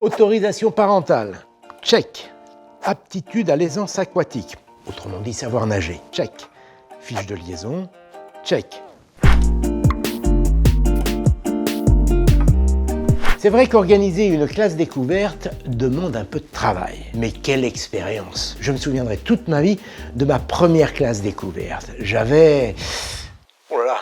Autorisation parentale, check. Aptitude à l'aisance aquatique, autrement dit savoir nager, check. Fiche de liaison, check. C'est vrai qu'organiser une classe découverte demande un peu de travail. Mais quelle expérience! Je me souviendrai toute ma vie de ma première classe découverte. J'avais... Oh là là,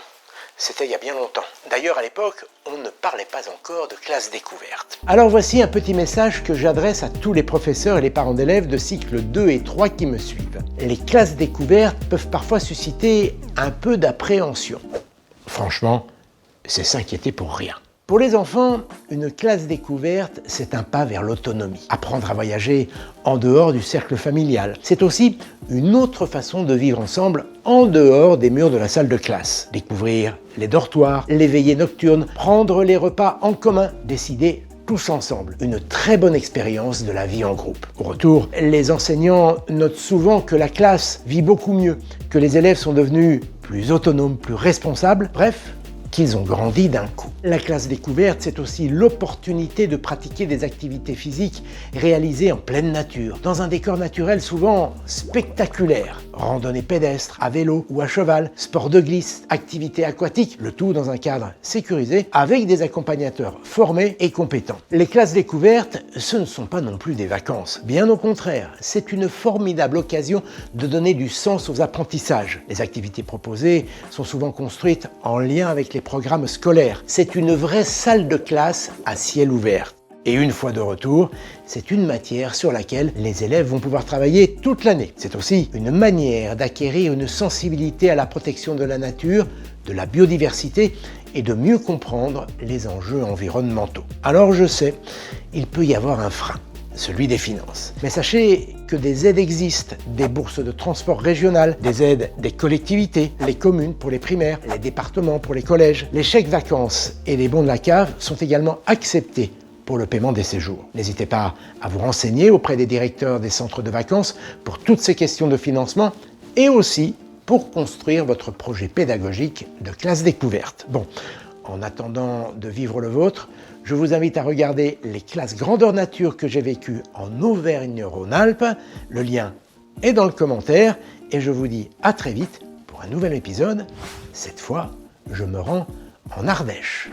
c'était il y a bien longtemps. D'ailleurs, à l'époque, on ne parlait pas encore de classe découverte. Alors voici un petit message que j'adresse à tous les professeurs et les parents d'élèves de cycle 2 et 3 qui me suivent. Les classes découvertes peuvent parfois susciter un peu d'appréhension. Franchement, c'est s'inquiéter pour rien. Pour les enfants, une classe découverte, c'est un pas vers l'autonomie. Apprendre à voyager en dehors du cercle familial. C'est aussi une autre façon de vivre ensemble en dehors des murs de la salle de classe. Découvrir les dortoirs, les veillées nocturnes, prendre les repas en commun, décider tous ensemble. Une très bonne expérience de la vie en groupe. Au retour, les enseignants notent souvent que la classe vit beaucoup mieux, que les élèves sont devenus plus autonomes, plus responsables, bref, qu'ils ont grandi d'un coup. La classe découverte, c'est aussi l'opportunité de pratiquer des activités physiques réalisées en pleine nature, dans un décor naturel souvent spectaculaire. Randonnée pédestre, à vélo ou à cheval, sport de glisse, activités aquatiques, le tout dans un cadre sécurisé avec des accompagnateurs formés et compétents. Les classes découvertes, ce ne sont pas non plus des vacances. Bien au contraire, c'est une formidable occasion de donner du sens aux apprentissages. Les activités proposées sont souvent construites en lien avec les programmes scolaires. C'est une vraie salle de classe à ciel ouvert. Et une fois de retour, c'est une matière sur laquelle les élèves vont pouvoir travailler toute l'année. C'est aussi une manière d'acquérir une sensibilité à la protection de la nature, de la biodiversité et de mieux comprendre les enjeux environnementaux. Alors je sais, il peut y avoir un frein, celui des finances. Mais sachez que des aides existent, des bourses de transport régionales, des aides des collectivités, les communes pour les primaires, les départements pour les collèges. Les chèques vacances et les bons de la cave sont également acceptés pour le paiement des séjours. N'hésitez pas à vous renseigner auprès des directeurs des centres de vacances pour toutes ces questions de financement et aussi pour construire votre projet pédagogique de classe découverte. Bon, en attendant de vivre le vôtre, je vous invite à regarder les classes grandeur nature que j'ai vécues en Auvergne-Rhône-Alpes. Le lien est dans le commentaire et je vous dis à très vite pour un nouvel épisode. Cette fois, je me rends en Ardèche.